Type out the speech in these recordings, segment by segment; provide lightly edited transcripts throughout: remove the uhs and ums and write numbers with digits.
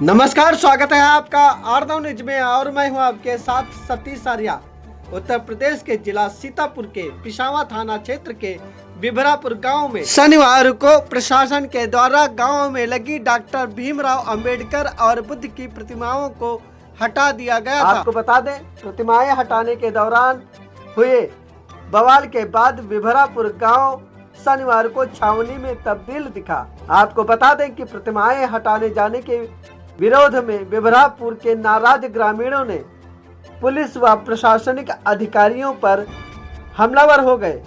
नमस्कार, स्वागत है आपका आर्दव न्यूज में और मैं हूं आपके साथ सतीश आर्या। उत्तर प्रदेश के जिला सीतापुर के पिशावा थाना क्षेत्र के बिभरापुर गांव में शनिवार को प्रशासन के द्वारा गांव में लगी डॉक्टर भीमराव अंबेडकर और बुद्ध की प्रतिमाओं को हटा दिया गया था। आपको बता दें, प्रतिमाएं हटाने के दौरान हुए बवाल के बाद बिभरापुर गाँव शनिवार को छावनी में तब्दील दिखा। आपको बता दें कि प्रतिमाएं हटाने जाने के विरोध में बिभरापुर के नाराज ग्रामीणों ने पुलिस व प्रशासनिक अधिकारियों पर हमलावर हो गए।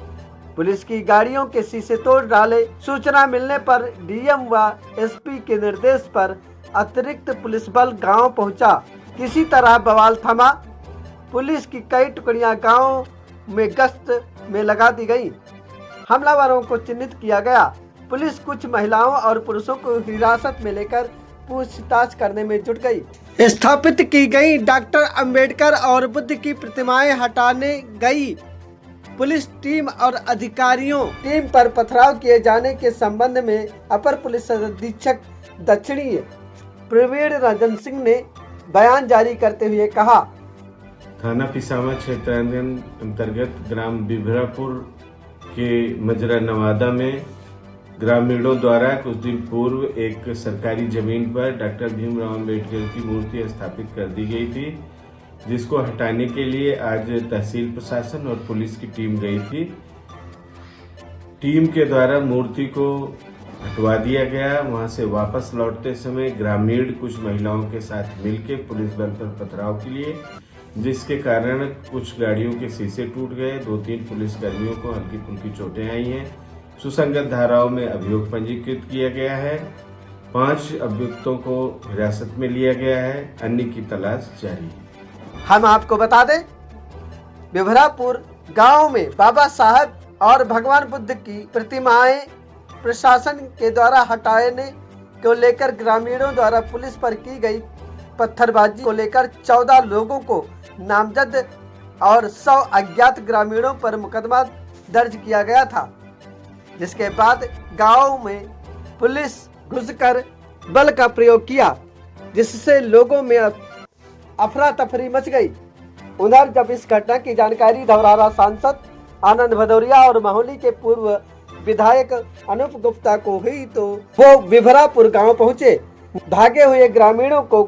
पुलिस की गाड़ियों के शीशे तोड़ डाले। सूचना मिलने पर डीएम व एसपी के निर्देश पर अतिरिक्त पुलिस बल गांव पहुंचा। किसी तरह बवाल थमा। पुलिस की कई टुकड़ियां गांव में गश्त में लगा दी गई। हमलावरों को चिन्हित किया गया। पुलिस कुछ महिलाओं और पुरुषों को हिरासत में लेकर पूछताछ करने में जुट गई। स्थापित की गई डॉक्टर अंबेडकर और बुद्ध की प्रतिमाएं हटाने गई पुलिस टीम और अधिकारियों टीम पर पथराव किए जाने के संबंध में अपर पुलिस अधीक्षक दक्षिणी प्रवीण रंजन सिंह ने बयान जारी करते हुए कहा, थाना पिशावा क्षेत्र अंतर्गत ग्राम बिभरापुर के मजरा नवादा में ग्रामीणों द्वारा कुछ दिन पूर्व एक सरकारी जमीन पर डॉक्टर भीमराव अंबेडकर की मूर्ति स्थापित कर दी गई थी, जिसको हटाने के लिए आज तहसील प्रशासन और पुलिस की टीम गई थी। टीम के द्वारा मूर्ति को हटवा दिया गया। वहां से वापस लौटते समय ग्रामीण कुछ महिलाओं के साथ मिलकर पुलिस बल पर पथराव किए, जिसके कारण कुछ गाड़ियों के शीशे टूट गए। 2-3 पुलिसकर्मियों को हल्की फुल्की चोटें आई हैं। सुसंगत धाराओं में अभियोग पंजीकृत किया गया है। 5 अभियुक्तों को हिरासत में लिया गया है। अन्य की तलाश जारी है। हम आपको बता दें, बिभरापुर गांव में बाबा साहब और भगवान बुद्ध की प्रतिमाएं प्रशासन के द्वारा हटाने को लेकर ग्रामीणों द्वारा पुलिस पर की गई पत्थरबाजी को लेकर 14 लोगों को नामजद और 100 अज्ञात ग्रामीणों पर मुकदमा दर्ज किया गया था, जिसके बाद गांव में पुलिस घुसकर बल का प्रयोग किया, जिससे लोगों में अफरा तफरी मच गई। उधर जब इस घटना की जानकारी धौरारा सांसद आनंद भदौरिया और महोली के पूर्व विधायक अनूप गुप्ता को हुई तो वो बिभरापुर गांव पहुंचे। भागे हुए ग्रामीणों को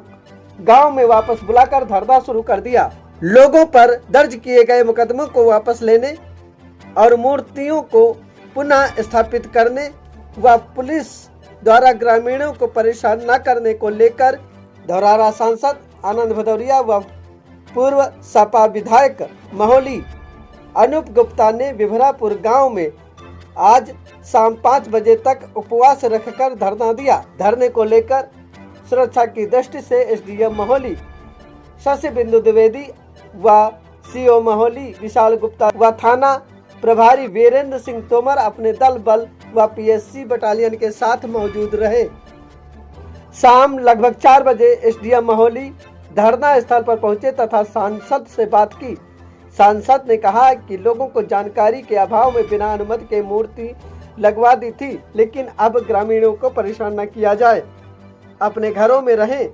गांव में वापस बुलाकर धरना शुरू कर दिया। लोगों पर दर्ज किए गए मुकदमों को वापस लेने और मूर्तियों को पुनः स्थापित करने व पुलिस द्वारा ग्रामीणों को परेशान न करने को लेकर धौरारा सांसद आनंद भदौरिया व पूर्व सपा विधायक महोली अनूप गुप्ता ने बिभरापुर गांव में आज शाम 5 बजे तक उपवास रखकर धरना दिया। धरने को लेकर सुरक्षा की दृष्टि से एसडीएम महोली शशि बिंदु द्विवेदी व सीओ महोली विशाल गुप्ता व थाना प्रभारी वीरेंद्र सिंह तोमर अपने दल बल व पीएससी बटालियन के साथ मौजूद रहे। शाम लगभग 4 बजे एसडीएम महोली धरना स्थल पर पहुंचे तथा सांसद से बात की। सांसद ने कहा कि लोगों को जानकारी के अभाव में बिना अनुमति के मूर्ति लगवा दी थी, लेकिन अब ग्रामीणों को परेशान न किया जाए। अपने घरों में रहें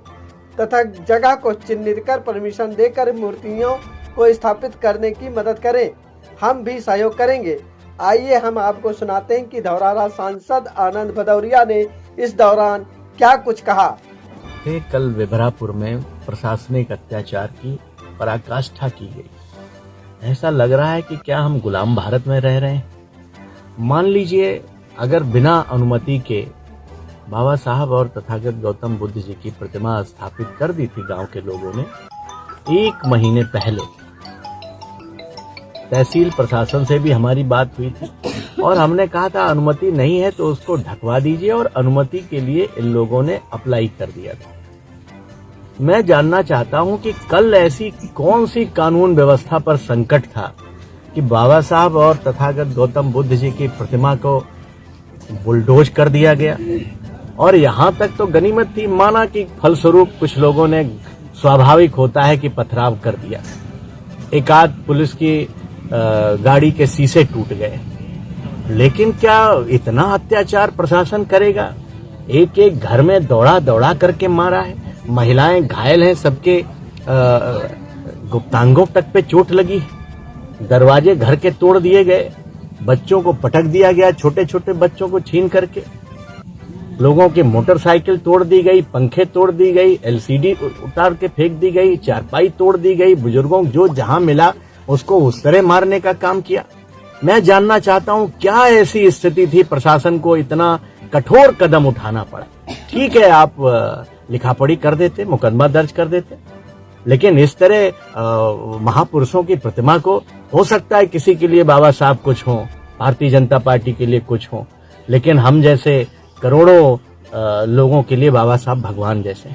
तथा जगह को चिन्हित कर परमिशन देकर मूर्तियों को स्थापित करने की मदद करें। हम भी सहयोग करेंगे। आइए हम आपको सुनाते हैं कि धौरारा सांसद आनंद भदौरिया ने इस दौरान क्या कुछ कहा। कल बिभरापुर में प्रशासनिक अत्याचार की पराकाष्ठा की गई। ऐसा लग रहा है कि क्या हम गुलाम भारत में रह रहे हैं। मान लीजिए, अगर बिना अनुमति के बाबा साहब और तथागत गौतम बुद्ध जी की प्रतिमा स्थापित कर दी थी गांव के लोगों ने। 1 महीने पहले तहसील प्रशासन से भी हमारी बात हुई थी और हमने कहा था अनुमति नहीं है तो उसको ढकवा दीजिए, और अनुमति के लिए इन लोगों ने अप्लाई कर दिया था। मैं जानना चाहता हूं कि कल ऐसी कौन सी कानून व्यवस्था पर संकट था कि बाबा साहब और तथागत गौतम बुद्ध जी की प्रतिमा को बुलडोज कर दिया गया। और यहां तक तो गनीमत थी, माना कि फलस्वरूप कुछ लोगों ने, स्वाभाविक होता है कि पथराव कर दिया, एक आध पुलिस की गाड़ी के शीशे टूट गए, लेकिन क्या इतना अत्याचार प्रशासन करेगा? एक एक घर में दौड़ा दौड़ा करके मारा है। महिलाएं घायल हैं, सबके गुप्तांगों तक पे चोट लगी, दरवाजे घर के तोड़ दिए गए, बच्चों को पटक दिया गया, छोटे छोटे बच्चों को छीन करके, लोगों के मोटरसाइकिल तोड़ दी गई, पंखे तोड़ दी गई, एलसीडी उतार के फेंक दी गई, चारपाई तोड़ दी गई, बुजुर्गों जो जहां मिला उसको उस तरह मारने का काम किया। मैं जानना चाहता हूं क्या ऐसी स्थिति थी प्रशासन को इतना कठोर कदम उठाना पड़ा। ठीक है, आप लिखा पढ़ी कर देते, मुकदमा दर्ज कर देते, लेकिन इस तरह महापुरुषों की प्रतिमा को, हो सकता है किसी के लिए बाबा साहब कुछ हो, भारतीय जनता पार्टी के लिए कुछ हो, लेकिन हम जैसे करोड़ों लोगों के लिए बाबा साहब भगवान जैसे,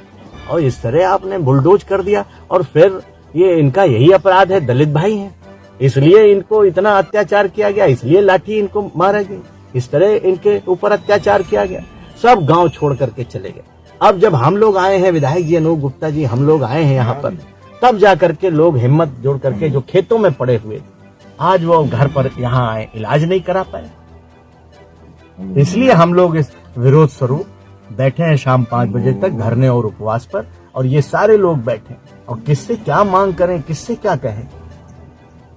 और इस तरह आपने बुलडोज कर दिया। और फिर ये इनका यही अपराध है, दलित भाई हैं इसलिए इनको इतना अत्याचार किया गया, इसलिए लाठी इनको मारा गई, इस तरह इनके ऊपर अत्याचार किया गया, सब गांव छोड़ करके चले गए। अब जब हम लोग आए हैं, विधायक जी अनूप गुप्ता जी, हम लोग आए हैं यहाँ पर, तब जाकर के लोग हिम्मत जोड़ करके जो खेतों में पड़े हुए आज वो घर पर यहाँ आए, इलाज नहीं करा पाए। इसलिए हम लोग इस विरोध स्वरूप बैठे हैं शाम 5 बजे तक धरने और उपवास पर, और ये सारे लोग बैठे हैं। और किससे क्या मांग करें, किससे क्या कहें,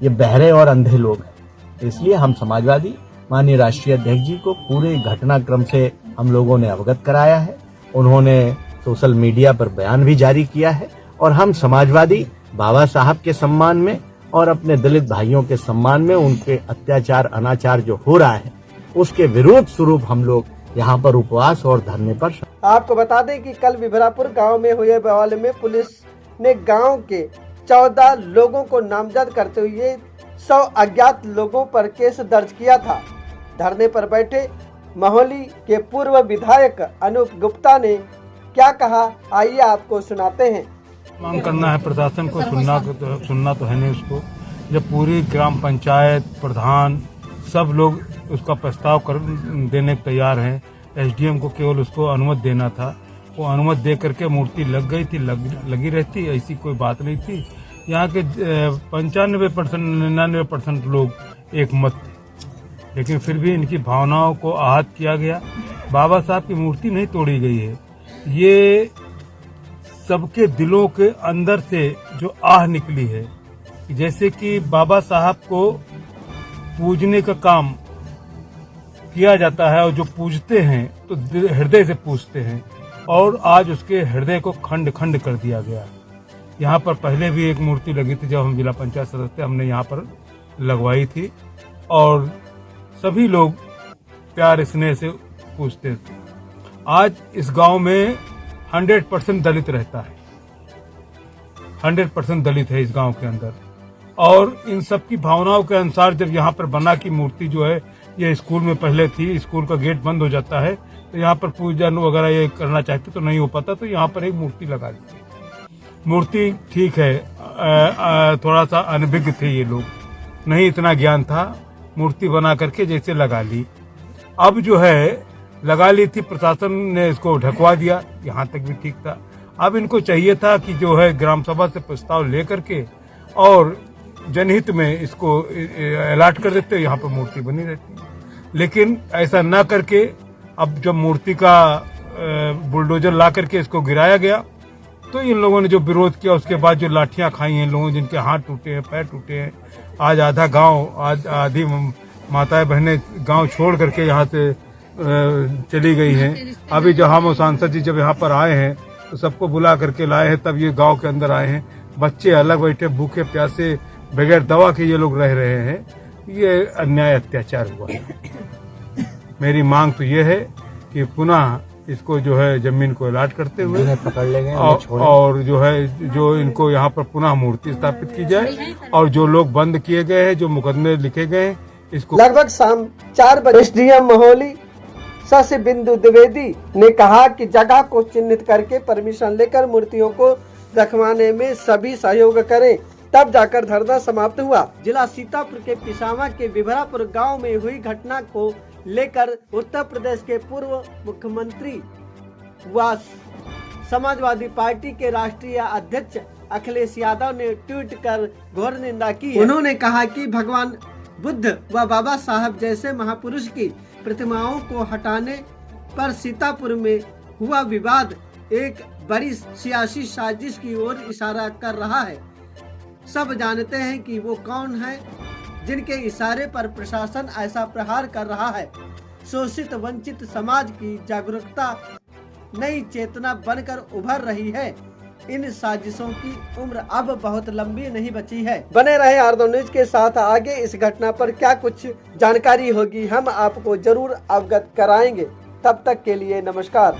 ये बहरे और अंधे लोग हैं। इसलिए हम समाजवादी माननीय राष्ट्रीय अध्यक्ष जी को पूरे घटनाक्रम से हम लोगों ने अवगत कराया है। उन्होंने सोशल मीडिया पर बयान भी जारी किया है, और हम समाजवादी बाबा साहब के सम्मान में और अपने दलित भाइयों के सम्मान में उनके अत्याचार अनाचार जो हो रहा है उसके विरोध स्वरूप हम लोग यहाँ पर उपवास और धरने पर। आपको बता दें कि कल विभरापुर गांव में हुए बवाल में पुलिस ने गांव के 14 लोगों को नामजद करते हुए 100 अज्ञात लोगों पर केस दर्ज किया था। धरने पर बैठे महोली के पूर्व विधायक अनूप गुप्ता ने क्या कहा, आइए आपको सुनाते हैं। मांग करना है प्रशासन को, सुनना तो है नहीं उसको। जब पूरी ग्राम पंचायत प्रधान सब लोग उसका प्रस्ताव देने को तैयार हैं, एसडीएम को केवल उसको अनुमति देना था, वो अनुमति दे करके मूर्ति लग गई थी, लगी रहती, ऐसी कोई बात नहीं थी। यहाँ के 95-99% लोग एक मत, लेकिन फिर भी इनकी भावनाओं को आहत किया गया। बाबा साहब की मूर्ति नहीं तोड़ी गई है, ये सबके दिलों के अंदर से जो आह निकली है, जैसे कि बाबा साहब को पूजने का काम किया जाता है, और जो पूजते हैं तो हृदय से पूजते हैं, और आज उसके हृदय को खंड खंड कर दिया गया। यहाँ पर पहले भी एक मूर्ति लगी थी, जब हम जिला पंचायत सदस्य हमने यहाँ पर लगवाई थी, और सभी लोग प्यार स्नेह से पूजते थे। आज इस गांव में 100% दलित रहता है, 100% दलित है इस गांव के अंदर, और इन सब की भावनाओं के अनुसार जब यहाँ पर बना की मूर्ति जो है, ये स्कूल में पहले थी, स्कूल का गेट बंद हो जाता है, तो यहाँ पर पूजन वगैरह ये करना चाहते तो नहीं हो पाता, तो यहाँ पर एक मूर्ति लगा दी। मूर्ति ठीक है, थोड़ा सा अनभिज्ञ थे ये लोग, नहीं इतना ज्ञान था, मूर्ति बना करके जैसे लगा ली। अब जो है लगा ली थी, प्रशासन ने इसको ढकवा दिया, यहाँ तक भी ठीक था। अब इनको चाहिए था कि जो है ग्राम सभा से प्रस्ताव लेकर के और जनहित में इसको अलॉट कर देते, यहाँ पर मूर्ति बनी रहती। लेकिन ऐसा ना करके अब जब मूर्ति का बुलडोजर ला करके इसको गिराया गया, तो इन लोगों ने जो विरोध किया, उसके बाद जो लाठियां खाई हैं लोगों, जिनके हाथ टूटे हैं, पैर टूटे हैं, आज आधा गांव, आज आधी माताएं बहनें गांव छोड़ करके यहाँ से चली गई हैं। अभी जो हम सांसद जी जब यहाँ पर आए हैं तो सबको बुला करके लाए हैं, तब ये गांव के अंदर आए हैं। बच्चे अलग बैठे भूखे प्यासे बगैर दवा के ये लोग रह रहे हैं, ये अन्याय अत्याचार हुआ है। मेरी मांग तो ये है कि पुनः इसको जो है जमीन को अलॉट करते हुए पकड़ लेंगे, और जो है जो इनको यहाँ पर पुनः मूर्ति स्थापित की जाए, और जो लोग बंद किए गए हैं, जो मुकदमे लिखे गए हैं, इसको। लगभग शाम 4 बजे एसडीएम महोली शशि बिंदु द्विवेदी ने कहा कि जगह को चिन्हित करके परमिशन लेकर मूर्तियों को रखवाने में सभी सहयोग करें, तब जाकर धरना समाप्त हुआ। जिला सीतापुर के पिसावा के विभरापुर गांव में हुई घटना को लेकर उत्तर प्रदेश के पूर्व मुख्यमंत्री व समाजवादी पार्टी के राष्ट्रीय अध्यक्ष अखिलेश यादव ने ट्वीट कर घोर निंदा की है। उन्होंने कहा कि भगवान बुद्ध व बाबा साहब जैसे महापुरुष की प्रतिमाओं को हटाने पर सीतापुर में हुआ विवाद एक बड़ी सियासी साजिश की ओर इशारा कर रहा है। सब जानते हैं कि वो कौन है जिनके इशारे पर प्रशासन ऐसा प्रहार कर रहा है। शोषित वंचित समाज की जागरूकता नई चेतना बनकर उभर रही है। इन साजिशों की उम्र अब बहुत लंबी नहीं बची है। बने रहे आर्दो न्यूज के साथ। आगे इस घटना पर क्या कुछ जानकारी होगी हम आपको जरूर अवगत कराएंगे। तब तक के लिए नमस्कार।